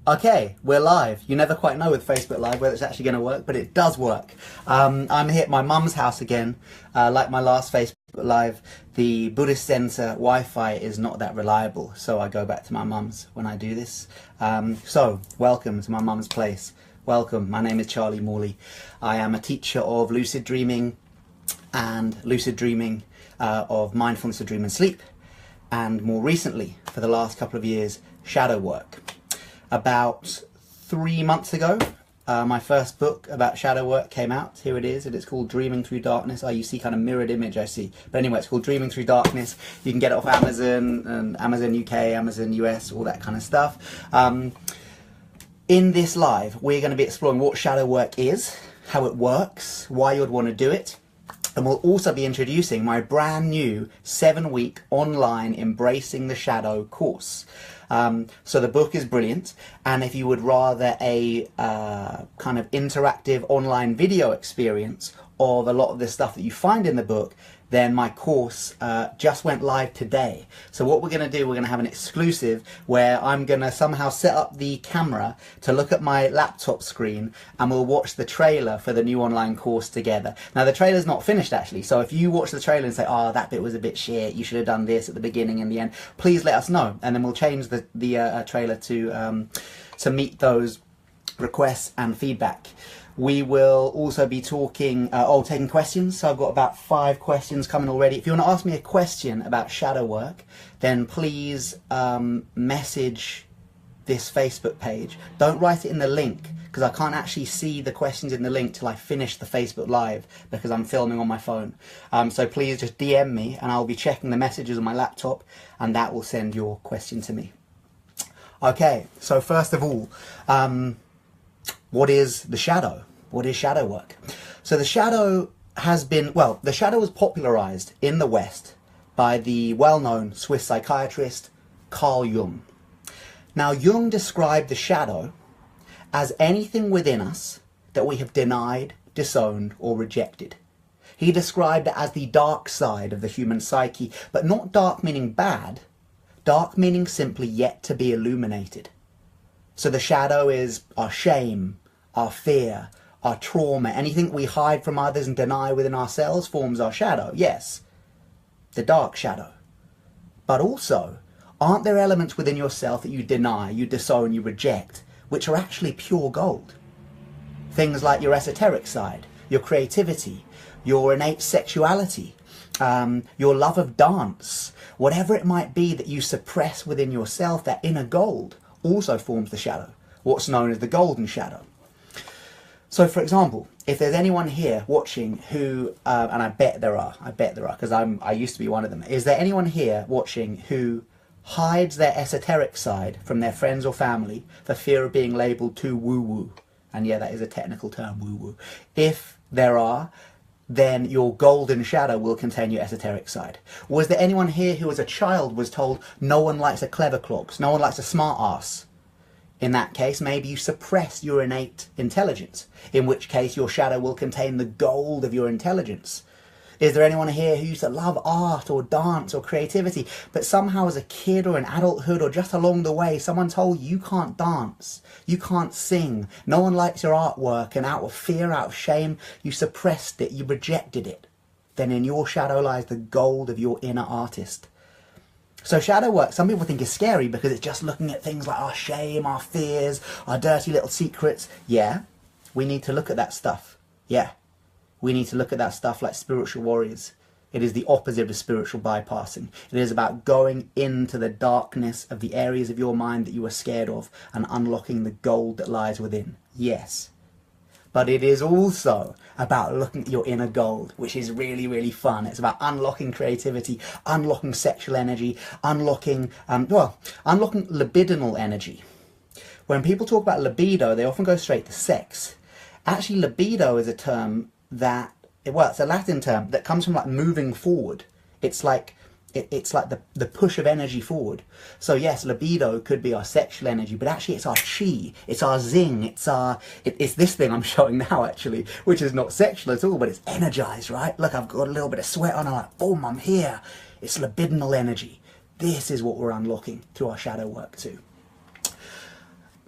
Okay, we're live. You never quite know with Facebook Live whether it's actually going to work, but it does work. I'm here at my mum's house again. Like my last Facebook Live, the Buddhist Center Wi-Fi is not that reliable, so I go back to my mum's when I do this. So, welcome to my mum's place. Welcome, my name is Charlie Morley. I am a teacher of Lucid Dreaming and Lucid Dreaming of mindfulness of dream and sleep, and more recently, for the last couple of years, shadow work. About 3 months ago, my first book about shadow work came out. Here it is, and it's called Dreaming Through Darkness. Oh, you see kind of mirrored image, I see. But anyway, it's called Dreaming Through Darkness. You can get it off Amazon, and Amazon UK, Amazon US, all that kind of stuff. In this live, we're going to be exploring what shadow work is, how it works, why you'd want to do it. And we'll also be introducing my brand new 7-week online Embracing the Shadow course. So the book is brilliant, and if you would rather a kind of interactive online video experience of a lot of the stuff that you find in the book, then my course just went live today. So what we're going to do, we're going to have an exclusive where I'm going to somehow set up the camera to look at my laptop screen, and we'll watch the trailer for the new online course together. Now the trailer's not finished actually, so if you watch the trailer and say, oh, that bit was a bit shit, you should have done this at the beginning and the end, please let us know, and then we'll change the trailer to meet those requests and feedback. We will also be talking, taking questions. So I've got about 5 questions coming already. If you want to ask me a question about shadow work, then please message this Facebook page. Don't write it in the link, because I can't actually see the questions in the link till I finish the Facebook Live, because I'm filming on my phone. So please just DM me, and I'll be checking the messages on my laptop, and that will send your question to me. Okay, so first of all, what is the shadow? What is shadow work? So the shadow has been, the shadow was popularized in the West by the well-known Swiss psychiatrist Carl Jung. Now, Jung described the shadow as anything within us that we have denied, disowned, or rejected. He described it as the dark side of the human psyche, but not dark meaning bad, dark meaning simply yet to be illuminated. So the shadow is our shame, our fear, our trauma, anything we hide from others and deny within ourselves forms our shadow, yes, the dark shadow. But also, aren't there elements within yourself that you deny, you disown, you reject, which are actually pure gold? Things like your esoteric side, your creativity, your innate sexuality, your love of dance, whatever it might be that you suppress within yourself, that inner gold also forms the shadow, what's known as the golden shadow. So, for example, if there's anyone here watching who, and I bet there are, because I used to be one of them. Is there anyone here watching who hides their esoteric side from their friends or family for fear of being labelled too woo-woo? And yeah, that is a technical term, woo-woo. If there are, then your golden shadow will contain your esoteric side. Was there anyone here who as a child was told no one likes a clever clogs, no one likes a smart ass? In that case, maybe you suppress your innate intelligence, in which case your shadow will contain the gold of your intelligence. Is there anyone here who used to love art or dance or creativity, but somehow as a kid or in adulthood or just along the way, someone told you can't dance, you can't sing, no one likes your artwork, and out of fear, out of shame, you suppressed it, you rejected it? Then in your shadow lies the gold of your inner artist. So shadow work, some people think is scary because it's just looking at things like our shame, our fears, our dirty little secrets. Yeah, we need to look at that stuff. Yeah, we need to look at that stuff like spiritual warriors. It is the opposite of spiritual bypassing. It is about going into the darkness of the areas of your mind that you are scared of and unlocking the gold that lies within. Yes. But it is also about looking at your inner gold, which is really, really fun. It's about unlocking creativity, unlocking sexual energy, unlocking libidinal energy. When people talk about libido, they often go straight to sex. Actually, libido is a term that, it's a Latin term that comes from like moving forward. It's like the push of energy forward. So yes, libido could be our sexual energy, but actually it's our chi, it's our zing, it's this thing I'm showing now actually, which is not sexual at all, but it's energized, right? Look, I've got a little bit of sweat on, I'm like, boom, I'm here. It's libidinal energy. This is what we're unlocking through our shadow work too.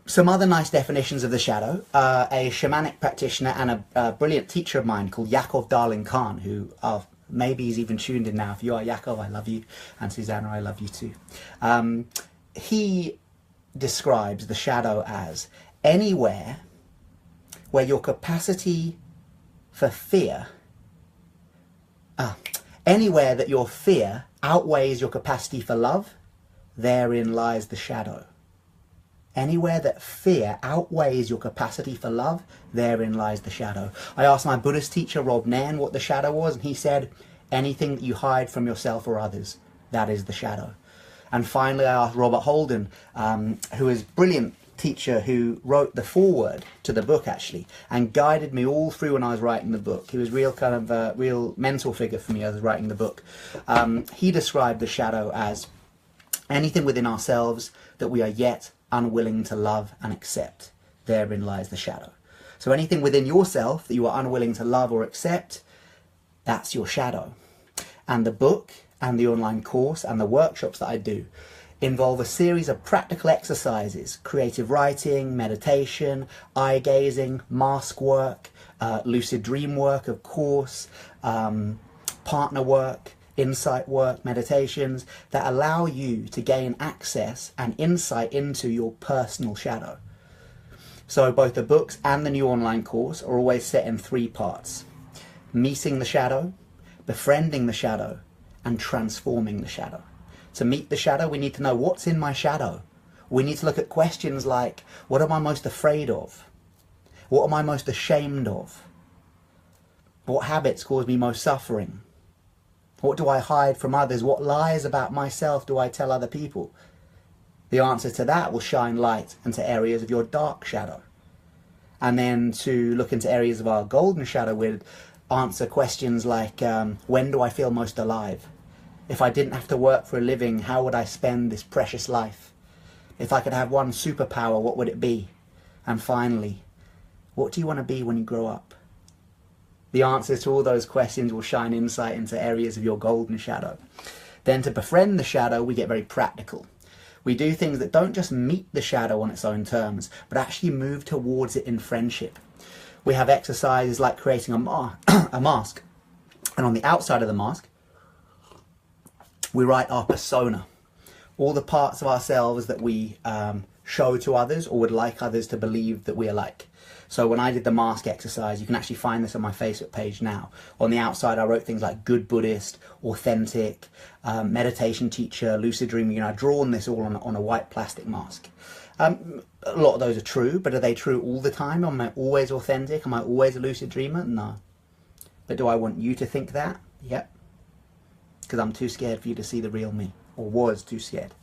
Some other nice definitions of the shadow. A shamanic practitioner and a brilliant teacher of mine called Yaakov Darling Khan, who maybe he's even tuned in now. If you are Yaakov, I love you. And Susanna, I love you too. He describes the shadow as anywhere where your capacity for fear, anywhere that your fear outweighs your capacity for love, therein lies the shadow. Anywhere that fear outweighs your capacity for love, therein lies the shadow. I asked my Buddhist teacher, Rob Nairn, what the shadow was, and he said, anything that you hide from yourself or others, that is the shadow. And finally, I asked Robert Holden, who is a brilliant teacher who wrote the foreword to the book, actually, and guided me all through when I was writing the book. He was a real mentor figure for me as I was writing the book. He described the shadow as anything within ourselves that we are yet unwilling to love and accept. Therein lies the shadow. So anything within yourself that you are unwilling to love or accept, that's your shadow. And the book and the online course and the workshops that I do involve a series of practical exercises: creative writing, meditation, eye gazing, mask work, lucid dream work, of course, partner work, insight work, meditations that allow you to gain access and insight into your personal shadow. So both the books and the new online course are always set in 3 parts: meeting the shadow, befriending the shadow, and transforming the shadow. To meet the shadow, we need to know what's in my shadow. We need to look at questions like, what am I most afraid of? What am I most ashamed of? What habits cause me most suffering? What do I hide from others? What lies about myself do I tell other people? The answer to that will shine light into areas of your dark shadow. And then to look into areas of our golden shadow, we'll answer questions like, when do I feel most alive? If I didn't have to work for a living, how would I spend this precious life? If I could have one superpower, what would it be? And finally, what do you want to be when you grow up? The answers to all those questions will shine insight into areas of your golden shadow. Then to befriend the shadow, we get very practical. We do things that don't just meet the shadow on its own terms, but actually move towards it in friendship. We have exercises like creating a mask. And on the outside of the mask, we write our persona. All the parts of ourselves that we show to others or would like others to believe that we are like. So when I did the mask exercise, you can actually find this on my Facebook page now. On the outside, I wrote things like good Buddhist, authentic, meditation teacher, lucid dreaming. I've drawn this all on a white plastic mask. A lot of those are true, but are they true all the time? Am I always authentic? Am I always a lucid dreamer? No. But do I want you to think that? Yep. Because I'm too scared for you to see the real me, or was too scared.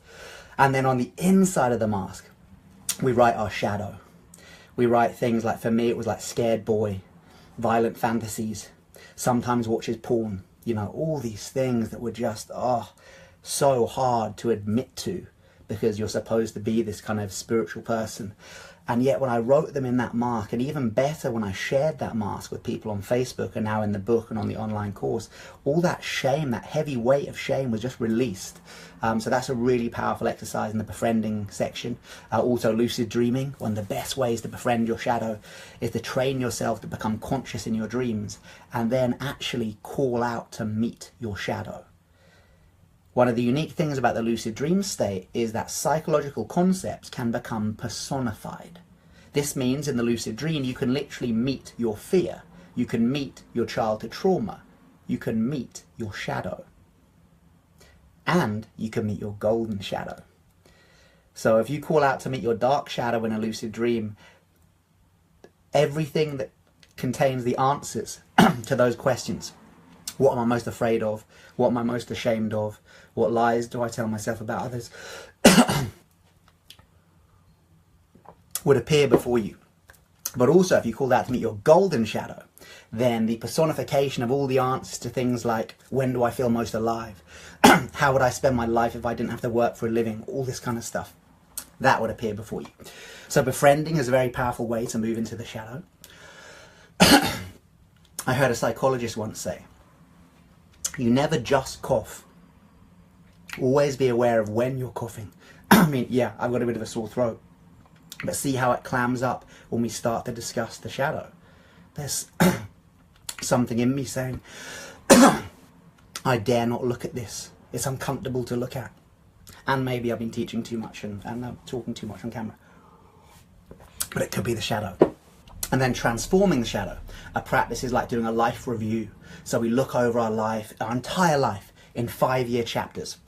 And then on the inside of the mask, we write our shadow. We write things like, for me, it was like scared boy, violent fantasies, sometimes watches porn, all these things that were just, so hard to admit to because you're supposed to be this kind of spiritual person. And yet when I wrote them in that mask, and even better when I shared that mask with people on Facebook and now in the book and on the online course, all that shame, that heavy weight of shame was just released. So that's a really powerful exercise in the befriending section. Also lucid dreaming, one of the best ways to befriend your shadow is to train yourself to become conscious in your dreams and then actually call out to meet your shadow. One of the unique things about the lucid dream state is that psychological concepts can become personified. This means in the lucid dream you can literally meet your fear, you can meet your childhood trauma, you can meet your shadow, and you can meet your golden shadow. So if you call out to meet your dark shadow in a lucid dream, everything that contains the answers to those questions, what am I most afraid of? What am I most ashamed of? What lies do I tell myself about others? would appear before you. But also, if you call that to meet your golden shadow, then the personification of all the answers to things like, when do I feel most alive? How would I spend my life if I didn't have to work for a living? All this kind of stuff. That would appear before you. So befriending is a very powerful way to move into the shadow. I heard a psychologist once say, you never just cough. Always be aware of when you're coughing. I mean, yeah, I've got a bit of a sore throat. But see how it clams up when we start to discuss the shadow. There's something in me saying, I dare not look at this. It's uncomfortable to look at. And maybe I've been teaching too much and talking too much on camera. But it could be the shadow. And then transforming the shadow. A practice is like doing a life review. So we look over our life, our entire life, in 5-year chapters.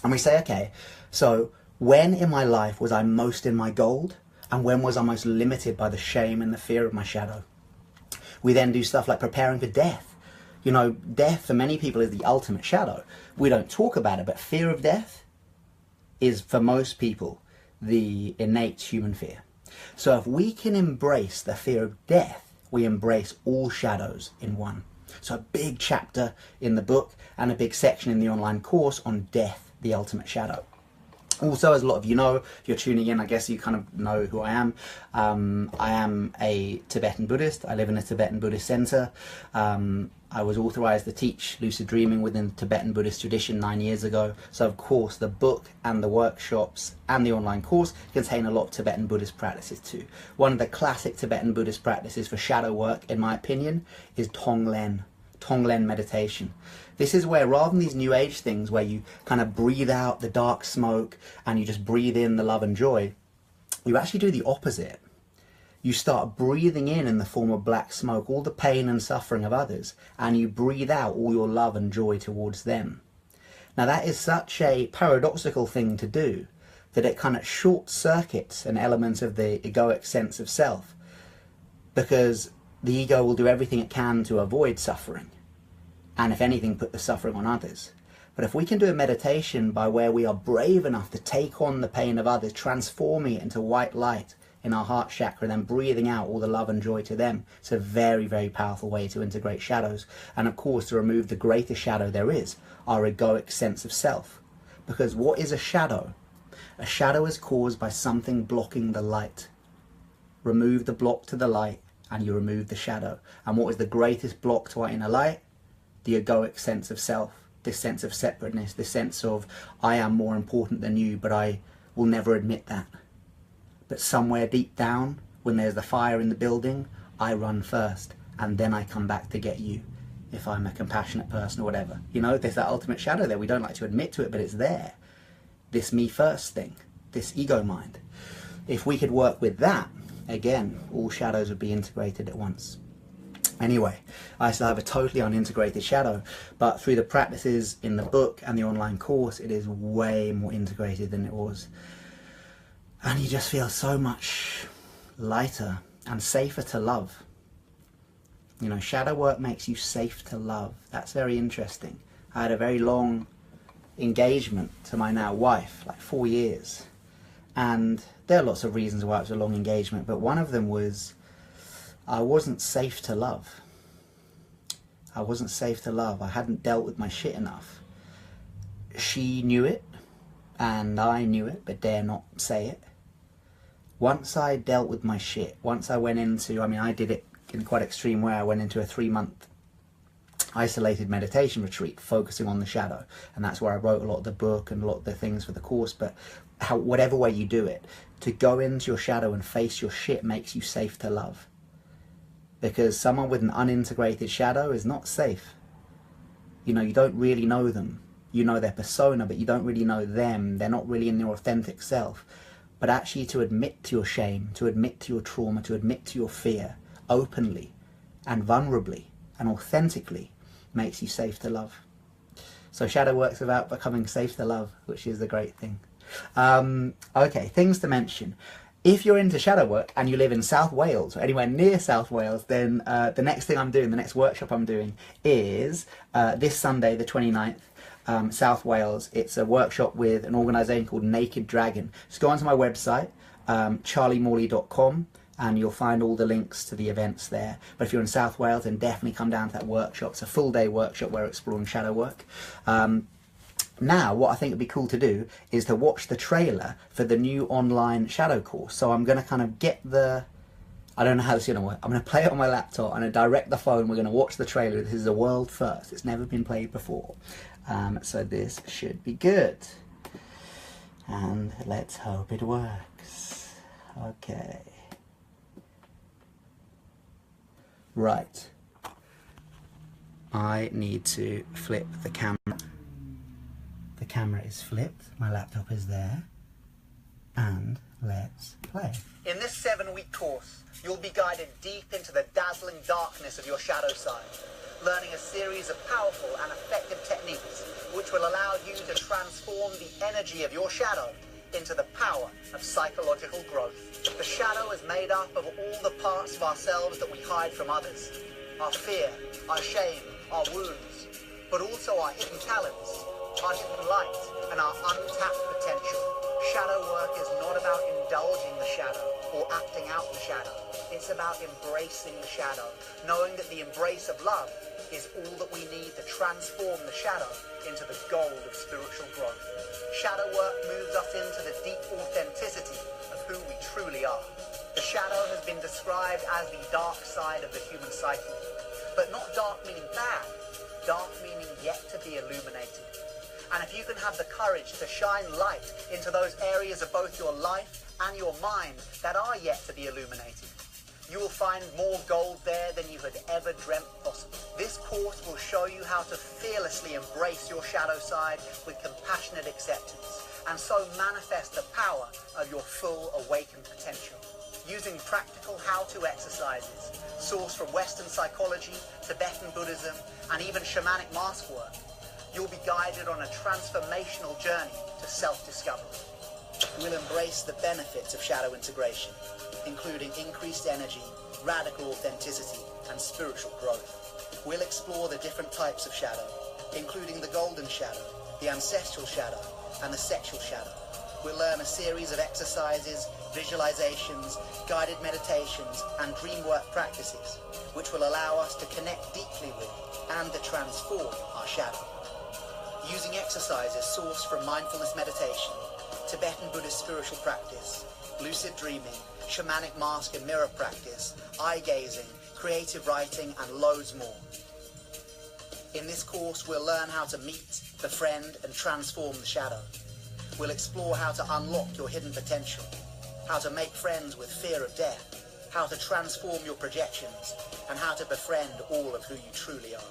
And we say, okay, so when in my life was I most in my gold? And when was I most limited by the shame and the fear of my shadow? We then do stuff like preparing for death. You know, death for many people is the ultimate shadow. We don't talk about it, but fear of death is for most people the innate human fear. So if we can embrace the fear of death, we embrace all shadows in one. So a big chapter in the book and a big section in the online course on death, the ultimate shadow. Also, as a lot of you know, if you're tuning in, I guess you kind of know who I am. I am a Tibetan Buddhist. I live in a Tibetan Buddhist center. I was authorized to teach Lucid Dreaming within the Tibetan Buddhist tradition 9 years ago. So, of course, the book and the workshops and the online course contain a lot of Tibetan Buddhist practices too. One of the classic Tibetan Buddhist practices for shadow work, in my opinion, is Tong meditation. This is where, rather than these new age things where you kind of breathe out the dark smoke and you just breathe in the love and joy, you actually do the opposite. You start breathing in the form of black smoke all the pain and suffering of others, and you breathe out all your love and joy towards them. Now that is such a paradoxical thing to do that it kind of short circuits an element of the egoic sense of self, because the ego will do everything it can to avoid suffering, and if anything, put the suffering on others. But if we can do a meditation by where we are brave enough to take on the pain of others, transforming it into white light in our heart chakra, and then breathing out all the love and joy to them, it's a very, very powerful way to integrate shadows. And of course, to remove the greatest shadow there is, our egoic sense of self. Because what is a shadow? A shadow is caused by something blocking the light. Remove the block to the light, and you remove the shadow. And what is the greatest block to our inner light? The egoic sense of self, this sense of separateness, this sense of I am more important than you, but I will never admit that. But somewhere deep down, when there's the fire in the building, I run first, and then I come back to get you, if I'm a compassionate person or whatever. You know, there's that ultimate shadow there. We don't like to admit to it, but it's there. This me first thing, this ego mind. If we could work with that, again, all shadows would be integrated at once. Anyway, I still have a totally unintegrated shadow, but through the practices in the book and the online course, it is way more integrated than it was. And you just feel so much lighter and safer to love. You know, shadow work makes you safe to love. That's very interesting. I had a very long engagement to my now wife, like 4 years. And there are lots of reasons why it was a long engagement, but one of them was I wasn't safe to love. I wasn't safe to love. I hadn't dealt with my shit enough. She knew it, and I knew it, but dare not say it. Once I dealt with my shit, once I went into, I did it in quite extreme way. I went into a 3-month isolated meditation retreat, focusing on the shadow. And that's where I wrote a lot of the book and a lot of the things for the course. But whatever way you do it, to go into your shadow and face your shit makes you safe to love. Because someone with an unintegrated shadow is not safe. You know, you don't really know them. You know their persona, but you don't really know them. They're not really in their authentic self. But actually to admit to your shame, to admit to your trauma, to admit to your fear, openly and vulnerably and authentically, makes you safe to love. So shadow work's about becoming safe to love, which is the great thing. Okay, things to mention. If you're into shadow work and you live in South Wales or anywhere near South Wales, then the next thing I'm doing, the next workshop I'm doing is this Sunday, the 29th, South Wales. It's a workshop with an organisation called Naked Dragon. Just go onto my website, charliemorley.com, and you'll find all the links to the events there. But if you're in South Wales, then definitely come down to that workshop. It's a full-day workshop where we're exploring shadow work. Now, what I think would be cool to do is to watch the trailer for the new online shadow course. So I'm going to kind of get I don't know how this is going to work. I'm going to play it on my laptop. I'm going to direct the phone. We're going to watch the trailer. This is a world first. It's never been played before. So this should be good. And let's hope it works. Okay. Right. I need to flip the camera. The camera is flipped, my laptop is there, and let's play. In this 7-week course, you'll be guided deep into the dazzling darkness of your shadow side, learning a series of powerful and effective techniques which will allow you to transform the energy of your shadow into the power of psychological growth. The shadow is made up of all the parts of ourselves that we hide from others. Our fear, our shame, our wounds, but also our hidden talents, our hidden light, and our untapped potential. Shadow work is not about indulging the shadow or acting out the shadow. It's about embracing the shadow, knowing that the embrace of love is all that we need to transform the shadow into the gold of spiritual growth. Shadow work moves us into the deep authenticity of who we truly are. The shadow has been described as the dark side of the human psyche, but not dark meaning bad, dark meaning yet to be illuminated. And if you can have the courage to shine light into those areas of both your life and your mind that are yet to be illuminated, you will find more gold there than you had ever dreamt possible. This course will show you how to fearlessly embrace your shadow side with compassionate acceptance, and so manifest the power of your full awakened potential. Using practical how-to exercises sourced from Western psychology, Tibetan Buddhism, and even shamanic mask work, you'll be guided on a transformational journey to self-discovery. We'll embrace the benefits of shadow integration, including increased energy, radical authenticity, and spiritual growth. We'll explore the different types of shadow, including the golden shadow, the ancestral shadow, and the sexual shadow. We'll learn a series of exercises, visualizations, guided meditations, and dream work practices, which will allow us to connect deeply with and to transform our shadow. Using exercises sourced from mindfulness meditation, Tibetan Buddhist spiritual practice, lucid dreaming, shamanic mask and mirror practice, eye gazing, creative writing, and loads more. In this course, we'll learn how to meet, befriend, and transform the shadow. We'll explore how to unlock your hidden potential, how to make friends with fear of death, how to transform your projections, and how to befriend all of who you truly are.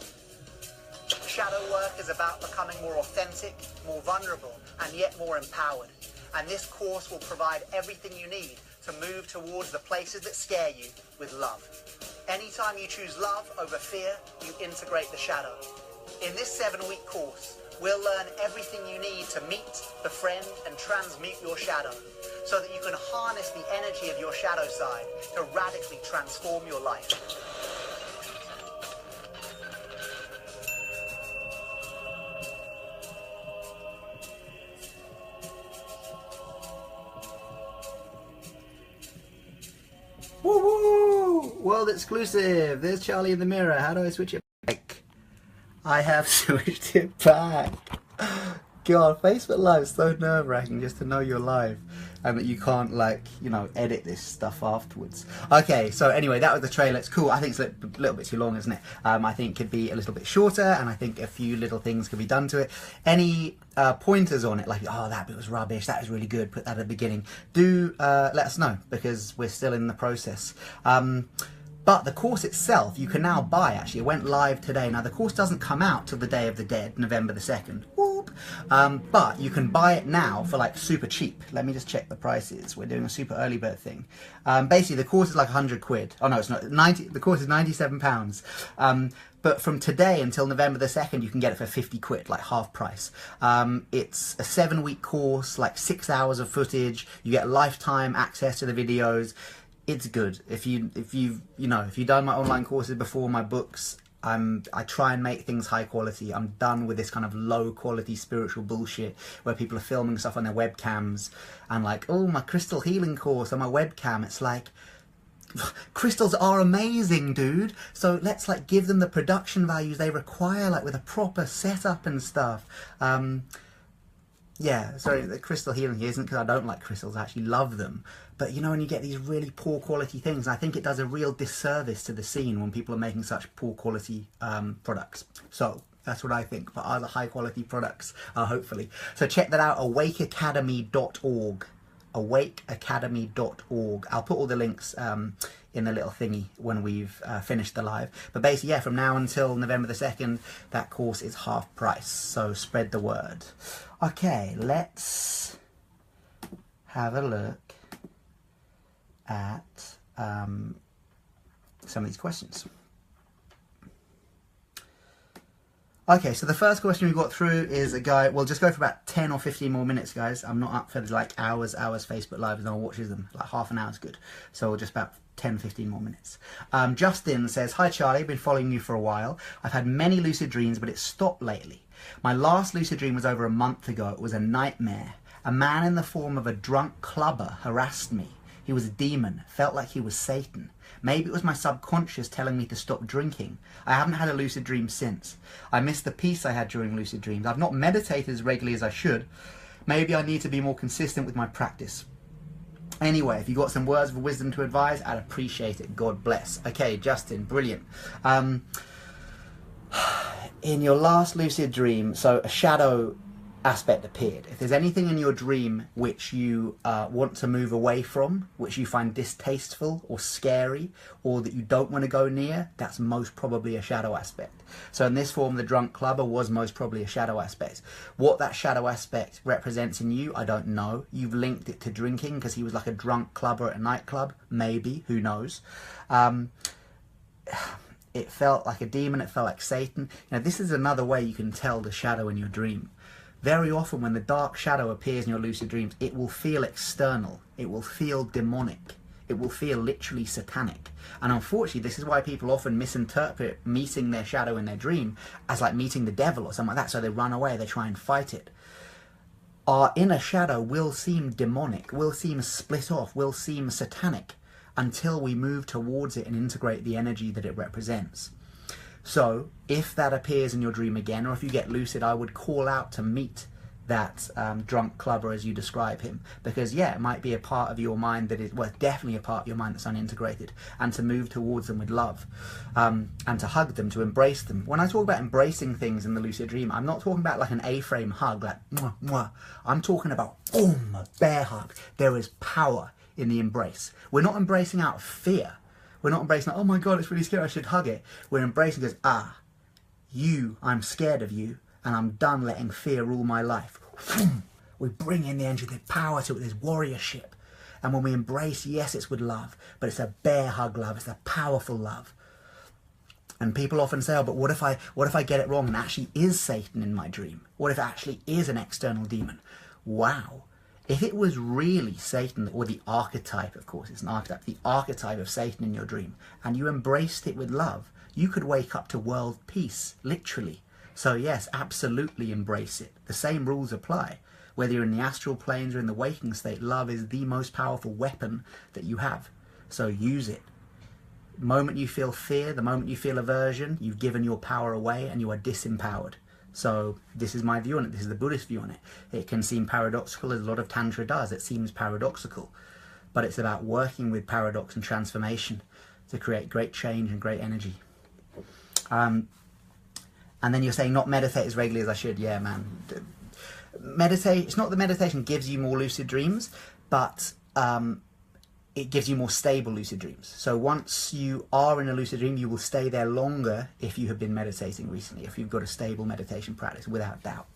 Shadow work is about becoming more authentic, more vulnerable, and yet more empowered. And this course will provide everything you need to move towards the places that scare you with love. Anytime you choose love over fear, you integrate the shadow. In this 7-week course, we'll learn everything you need to meet, befriend, and transmute your shadow, so that you can harness the energy of your shadow side to radically transform your life. Woo woo! World exclusive! There's Charlie in the mirror. How do I switch it back? I have switched it back. God, Facebook Live is so nerve-wracking just to know you're live and that you can't, like, you know, edit this stuff afterwards. Okay, so anyway, that was the trailer. It's cool. I think it's a little bit too long, isn't it? I think it could be a little bit shorter, and I think a few little things could be done to it. Any pointers on it, like, oh, that bit was rubbish, that was really good, put that at the beginning, do let us know, because we're still in the process. But the course itself, you can now buy, actually. It went live today. Now, the course doesn't come out till the Day of the Dead, November the 2nd. Whoop. But you can buy it now for, like, super cheap. Let me just check the prices. We're doing a super early bird thing. Basically, the course is like 100 quid. Oh, no, it's not. The course is £97. But from today until November the 2nd, you can get it for 50 quid, like half price. It's a 7-week course, like 6 hours of footage. You get lifetime access to the videos. It's good. If you've done my online courses before, my books, I try and make things high quality. I'm done with this kind of low quality spiritual bullshit where people are filming stuff on their webcams and like, oh, my crystal healing course on my webcam. It's like, crystals are amazing, dude. So let's like give them the production values they require, like with a proper setup and stuff. Yeah, sorry, the crystal healing here isn't because I don't like crystals, I actually love them. But you know, when you get these really poor quality things, I think it does a real disservice to the scene when people are making such poor quality products. So that's what I think, but other high quality products, hopefully. So check that out, awakeacademy.org. awakeacademy.org. I'll put all the links in the little thingy when we've finished the live. But basically, yeah, from now until November the 2nd, that course is half price. So spread the word. Okay, let's have a look at some of these questions. Okay, so the first question we got through is a guy. We'll just go for about 10 or 15 more minutes, guys. I'm not up for like hours Facebook Live. No one watches them. Like half an hour is good. So just about 10, 15 more minutes. Justin says, "Hi Charlie, I've been following you for a while. I've had many lucid dreams, but it's stopped lately. My last lucid dream was over a month ago. It was a nightmare. A man in the form of a drunk clubber harassed me. He was a demon, felt like he was Satan. Maybe it was my subconscious telling me to stop drinking. I haven't had a lucid dream since. I miss the peace I had during lucid dreams. I've not meditated as regularly as I should. Maybe I need to be more consistent with my practice. Anyway, if you've got some words of wisdom to advise, I'd appreciate it. God bless." Okay, Justin, brilliant. In your last lucid dream, so a shadow aspect appeared. If there's anything in your dream which you want to move away from, which you find distasteful or scary, or that you don't want to go near, that's most probably a shadow aspect. So in this form, the drunk clubber was most probably a shadow aspect. What that shadow aspect represents in you, I don't know. You've linked it to drinking because he was like a drunk clubber at a nightclub. Maybe, who knows? It felt like a demon. It felt like Satan. You know, this is another way you can tell the shadow in your dream. Very often when the dark shadow appears in your lucid dreams, it will feel external. It will feel demonic. It will feel literally satanic. And unfortunately, this is why people often misinterpret meeting their shadow in their dream as like meeting the devil or something like that. So they run away, they try and fight it. Our inner shadow will seem demonic, will seem split off, will seem satanic until we move towards it and integrate the energy that it represents. So if that appears in your dream again, or if you get lucid, I would call out to meet that drunk clubber as you describe him, because yeah, it might be a part of your mind that is, well, definitely a part of your mind that's unintegrated, and to move towards them with love, and to hug them, to embrace them. When I talk about embracing things in the lucid dream, I'm not talking about like an A-frame hug, like mwah, mwah. I'm talking about boom, a bear hug. There is power in the embrace. We're not embracing out of fear. We're not embracing, oh my God, it's really scary, I should hug it. We're embracing because, I'm scared of you, and I'm done letting fear rule my life. We bring in the energy, the power to it, there's warriorship. And when we embrace, yes, it's with love, but it's a bear hug love, it's a powerful love. And people often say, oh, but what if I get it wrong and actually is Satan in my dream? What if it actually is an external demon? Wow. If it was really Satan, or the archetype, of course, it's an archetype, the archetype of Satan in your dream, and you embraced it with love, you could wake up to world peace, literally. So yes, absolutely embrace it. The same rules apply. Whether you're in the astral planes or in the waking state, love is the most powerful weapon that you have. So use it. The moment you feel fear, the moment you feel aversion, you've given your power away and you are disempowered. So this is my view on it. This is the Buddhist view on it. It can seem paradoxical, as a lot of Tantra does. It seems paradoxical. But it's about working with paradox and transformation to create great change and great energy. And then you're saying not meditate as regularly as I should. Yeah, man. Meditate. It's not that meditation gives you more lucid dreams, but it gives you more stable lucid dreams. So once you are in a lucid dream, you will stay there longer if you have been meditating recently, if you've got a stable meditation practice, without doubt.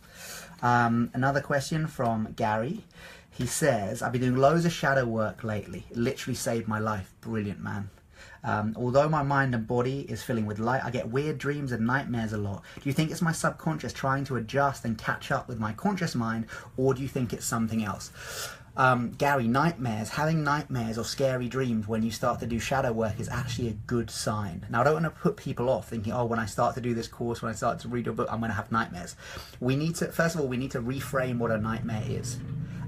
Another question from Gary. He says, I've been doing loads of shadow work lately. It literally saved my life. Brilliant, man. Although my mind and body is filling with light, I get weird dreams and nightmares a lot. Do you think it's my subconscious trying to adjust and catch up with my conscious mind, or do you think it's something else? Gary, having nightmares or scary dreams when you start to do shadow work is actually a good sign. Now, I don't want to put people off thinking, oh, when I start to do this course, when I start to read a book, I'm going to have nightmares. First of all, we need to reframe what a nightmare is.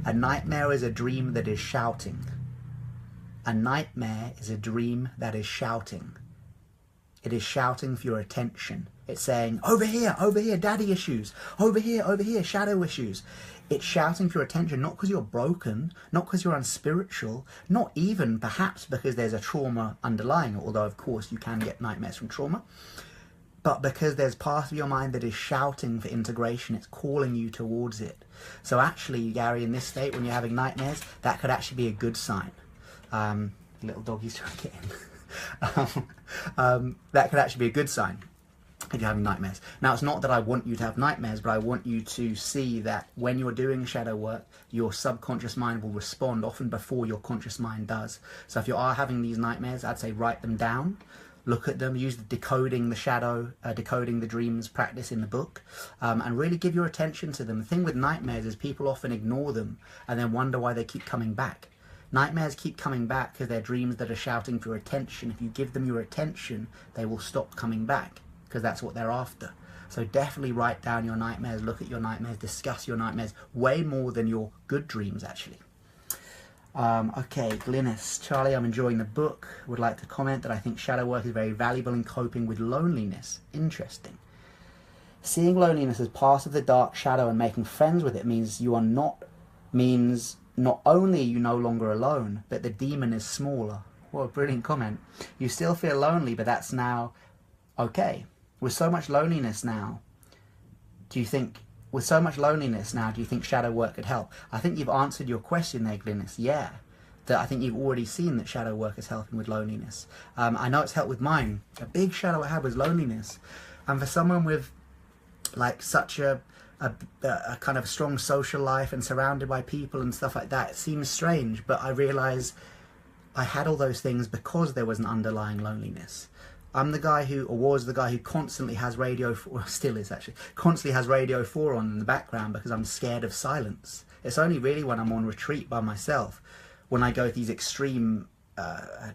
A nightmare is a dream that is shouting. A nightmare is a dream that is shouting. It is shouting for your attention. It's saying, over here, daddy issues. Over here, shadow issues. It's shouting for your attention, not because you're broken, not because you're unspiritual, not even perhaps because there's a trauma underlying it, although of course you can get nightmares from trauma. but because there's part of your mind that is shouting for integration, it's calling you towards it. So actually, Gary, in this state, when you're having nightmares, that could actually be a good sign. Little doggy's trying to get in. That could actually be a good sign if you're having nightmares. Now, it's not that I want you to have nightmares, but I want you to see that when you're doing shadow work, your subconscious mind will respond often before your conscious mind does. So if you are having these nightmares, I'd say write them down, look at them, use the decoding the shadow, decoding the dreams practice in the book, and really give your attention to them. The thing with nightmares is people often ignore them and then wonder why they keep coming back. Nightmares keep coming back because they're dreams that are shouting for your attention. If you give them your attention, they will stop coming back because that's what they're after. So definitely write down your nightmares, look at your nightmares, discuss your nightmares, way more than your good dreams, actually. Okay, Glynis. Charlie, I'm enjoying the book. Would like to comment that I think shadow work is very valuable in coping with loneliness. Interesting. Seeing loneliness as part of the dark shadow and making friends with it means not only are you no longer alone, but the demon is smaller. What a brilliant comment. You still feel lonely, but that's now okay. With so much loneliness now, do you think shadow work could help? I think you've answered your question there, Glynis. Yeah. I think you've already seen that shadow work is helping with loneliness. I know it's helped with mine. A big shadow I had was loneliness. And for someone with like such a kind of strong social life and surrounded by people and stuff like that, it seems strange, but I realise I had all those things because there was an underlying loneliness. I'm the guy who, or was the guy who constantly has Radio 4, still is actually, constantly has Radio 4 on in the background because I'm scared of silence. It's only really when I'm on retreat by myself, when I go through these extreme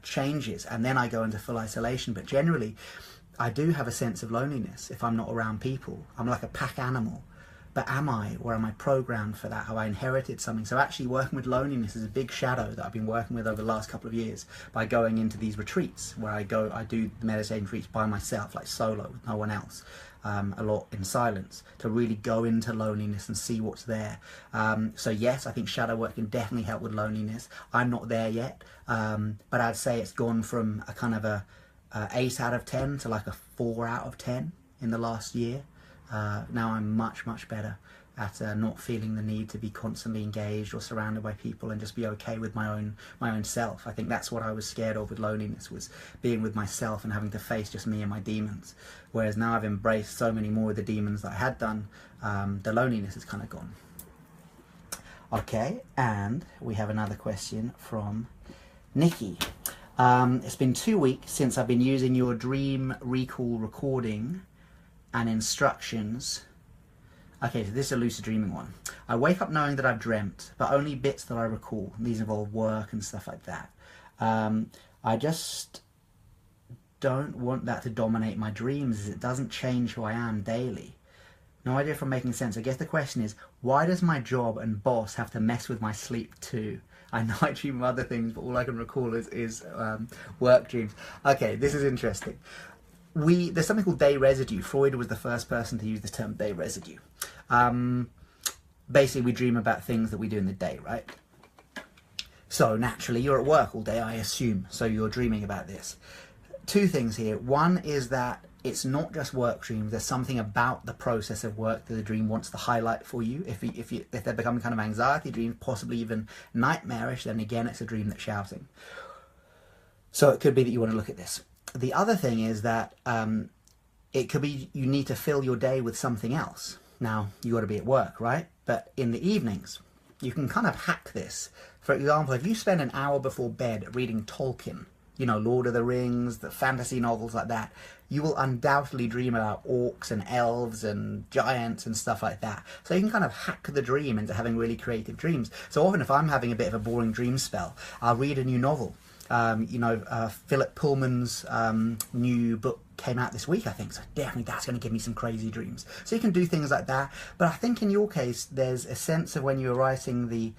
changes, and then I go into full isolation. But generally, I do have a sense of loneliness if I'm not around people. I'm like a pack animal. But am I, or am I programmed for that? Have I inherited something? So actually working with loneliness is a big shadow that I've been working with over the last couple of years by going into these retreats where I do the meditation retreats by myself, like solo, with no one else, a lot in silence, to really go into loneliness and see what's there. So yes, I think shadow work can definitely help with loneliness. I'm not there yet, but I'd say it's gone from a kind of a 8 out of 10 to like a 4 out of 10 in the last year. Now I'm much better at not feeling the need to be constantly engaged or surrounded by people, and just be okay with my own self. I think that's what I was scared of with loneliness, was being with myself and having to face just me and my demons. Whereas now I've embraced so many more of the demons that I had done, the loneliness is kind of gone. Okay, and we have another question from Nikki. It's been 2 weeks since I've been using your dream recall recording and instructions. Okay, so this is a lucid dreaming one. I wake up knowing that I've dreamt, but only bits that I recall. These involve work and stuff like that. I just don't want that to dominate my dreams, as it doesn't change who I am daily. No idea if I'm making sense. I guess the question is, why does my job and boss have to mess with my sleep too? I know I dream of other things, but all I can recall is work dreams. Okay, this is interesting. There's something called day residue. Freud was the first person to use the term day residue. Basically, we dream about things that we do in the day, right? So naturally, you're at work all day, I assume, so you're dreaming about this. 2 things here. One is that it's not just work dreams. There's something about the process of work that the dream wants to highlight for you. If they're becoming kind of anxiety dreams, possibly even nightmarish, then again, it's a dream that's shouting. So it could be that you want to look at this. The other thing is that it could be you need to fill your day with something else. Now, you got to be at work, right? But in the evenings, you can kind of hack this. For example, if you spend an hour before bed reading Tolkien, you know, Lord of the Rings, the fantasy novels like that, you will undoubtedly dream about orcs and elves and giants and stuff like that. So you can kind of hack the dream into having really creative dreams. So often if I'm having a bit of a boring dream spell, I'll read a new novel. Philip Pullman's new book came out this week, I think, so definitely that's going to give me some crazy dreams. So you can do things like that, but I think in your case there's a sense of when you're writing the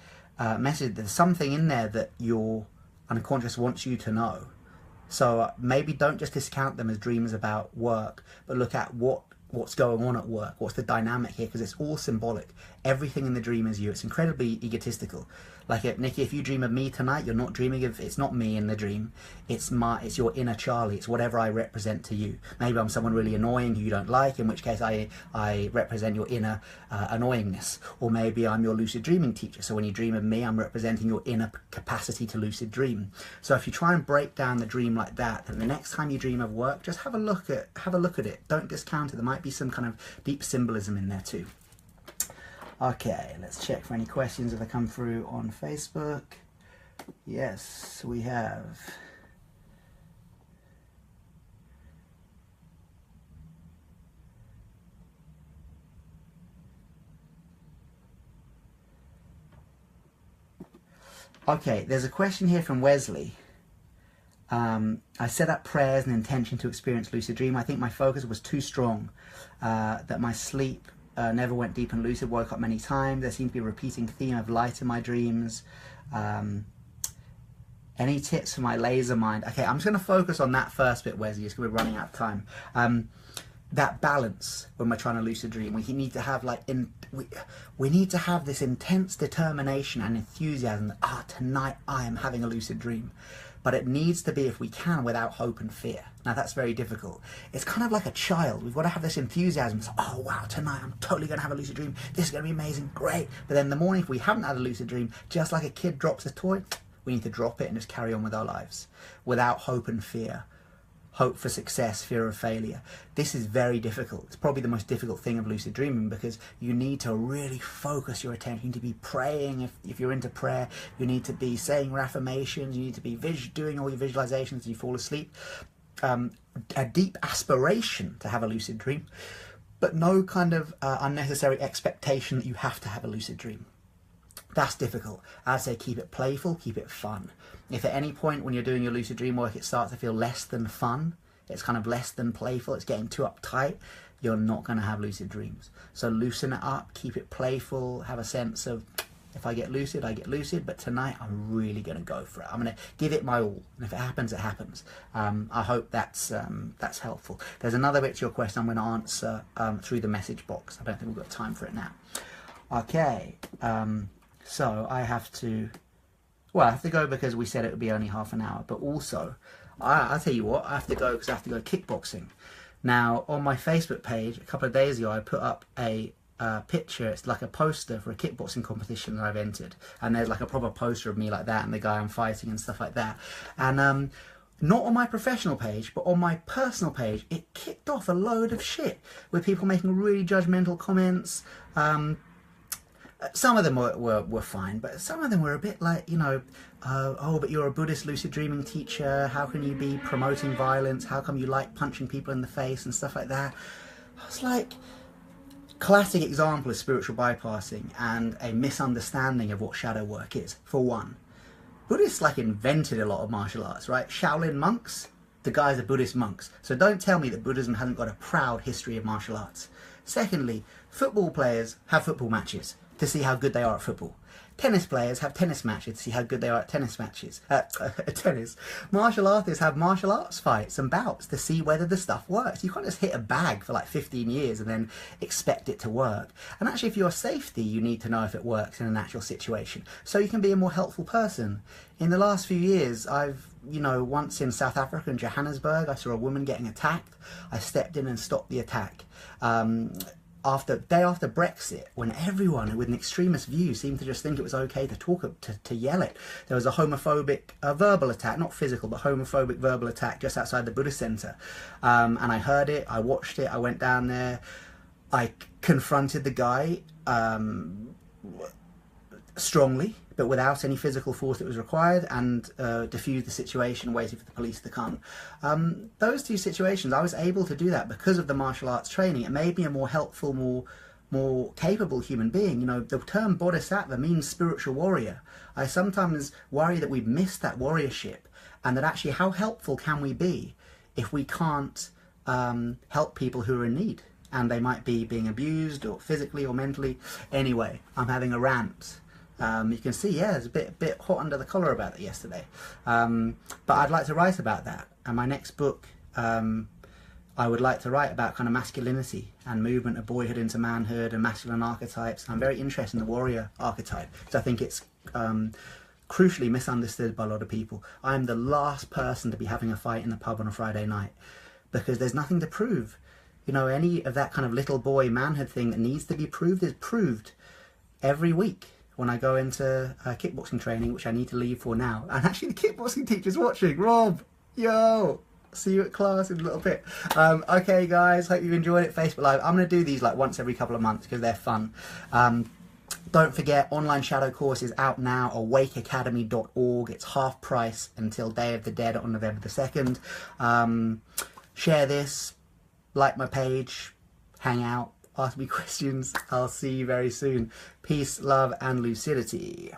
message, there's something in there that your unconscious wants you to know. So maybe don't just discount them as dreams about work, but look at what's going on at work, what's the dynamic here, because it's all symbolic. Everything in the dream is you. It's incredibly egotistical. Like, Nikki, if you dream of me tonight, you're not dreaming of, it's not me in the dream. It's your inner Charlie. It's whatever I represent to you. Maybe I'm someone really annoying who you don't like, in which case I represent your inner annoyingness. Or maybe I'm your lucid dreaming teacher. So when you dream of me, I'm representing your inner capacity to lucid dream. So if you try and break down the dream like that, then the next time you dream of work, just have a look at it. Don't discount it. There might be some kind of deep symbolism in there too. Okay, let's check for any questions that have come through on Facebook. Yes, we have. Okay, there's a question here from Wesley. I set up prayers and intention to experience lucid dream. I think my focus was too strong, that my sleep never went deep and lucid, woke up many times. There seemed to be a repeating theme of light in my dreams. Any tips for my laser mind? Okay, I'm just going to focus on that first bit, Wesley, just because we're running out of time. That balance when we're trying to lucid dream, we need to have we need to have this intense determination and enthusiasm that tonight I am having a lucid dream. But it needs to be, if we can, without hope and fear. Now that's very difficult. It's kind of like a child. We've got to have this enthusiasm. So, oh wow, tonight I'm totally going to have a lucid dream. This is going to be amazing, great. But then in the morning, if we haven't had a lucid dream, just like a kid drops a toy, we need to drop it and just carry on with our lives without hope and fear. Hope for success, fear of failure. This is very difficult. It's probably the most difficult thing of lucid dreaming, because you need to really focus your attention. You need to be praying if you're into prayer. You need to be saying your affirmations. You need to be doing all your visualizations as you fall asleep. A deep aspiration to have a lucid dream, but no kind of unnecessary expectation that you have to have a lucid dream. That's difficult. I'd say keep it playful, keep it fun. If at any point when you're doing your lucid dream work it starts to feel less than fun, it's kind of less than playful, it's getting too uptight, you're not going to have lucid dreams. So loosen it up, keep it playful, have a sense of, if I get lucid, I get lucid, but tonight I'm really going to go for it. I'm going to give it my all, and if it happens, it happens. I hope that's helpful. There's another bit to your question I'm going to answer through the message box. I don't think we've got time for it now. Okay. So I have to go because we said it would be only half an hour, but also, I'll tell you what, I have to go because I have to go kickboxing. Now, on my Facebook page, a couple of days ago, I put up a picture. It's like a poster for a kickboxing competition that I've entered. And there's like a proper poster of me like that and the guy I'm fighting and stuff like that. And not on my professional page, but on my personal page, it kicked off a load of shit with people making really judgmental comments. Some of them were fine, but some of them were a bit like, oh, but you're a Buddhist lucid dreaming teacher, how can you be promoting violence, how come you like punching people in the face and stuff like that. I was like, classic example of spiritual bypassing and a misunderstanding of what shadow work is. For one, Buddhists invented a lot of martial arts, right? Shaolin monks, the guys are Buddhist monks, so don't tell me that Buddhism hasn't got a proud history of martial arts. Secondly, football players have football matches to see how good they are at football. Tennis players have tennis matches to see how good they are at tennis matches. Tennis. Martial artists have martial arts fights and bouts to see whether the stuff works. You can't just hit a bag for 15 years and then expect it to work. And actually, if you're safety, you need to know if it works in an actual situation, so you can be a more helpful person. In the last few years, I've, once in South Africa, in Johannesburg, I saw a woman getting attacked. I stepped in and stopped the attack. Day after Brexit, when everyone with an extremist view seemed to just think it was okay to yell it, there was a homophobic verbal attack, not physical, but homophobic verbal attack just outside the Buddhist Centre. And I heard it, I watched it, I went down there, I confronted the guy strongly, but without any physical force that was required, and diffused the situation, waiting for the police to come. Those two situations, I was able to do that because of the martial arts training. It made me a more helpful, more capable human being. The term bodhisattva means spiritual warrior. I sometimes worry that we've missed that warriorship, and that actually how helpful can we be if we can't help people who are in need, and they might be being abused or physically or mentally. Anyway, I'm having a rant. You can see, it's a bit hot under the collar about it yesterday. But I'd like to write about that. And my next book, I would like to write about kind of masculinity and movement of boyhood into manhood and masculine archetypes. I'm very interested in the warrior archetype, because I think it's crucially misunderstood by a lot of people. I'm the last person to be having a fight in the pub on a Friday night, because there's nothing to prove. You know, any of that kind of little boy manhood thing that needs to be proved is proved every week when I go into kickboxing training, which I need to leave for now. And actually the kickboxing teacher's watching. Rob, yo, see you at class in a little bit. Okay guys, hope you enjoyed it. Facebook Live, I'm going to do these like once every couple of months because they're fun. Don't forget, online shadow course is out now, awakeacademy.org. It's half price until Day of the Dead on November the 2nd. Share this, like my page, hang out, ask me questions. I'll see you very soon. Peace, love, and lucidity.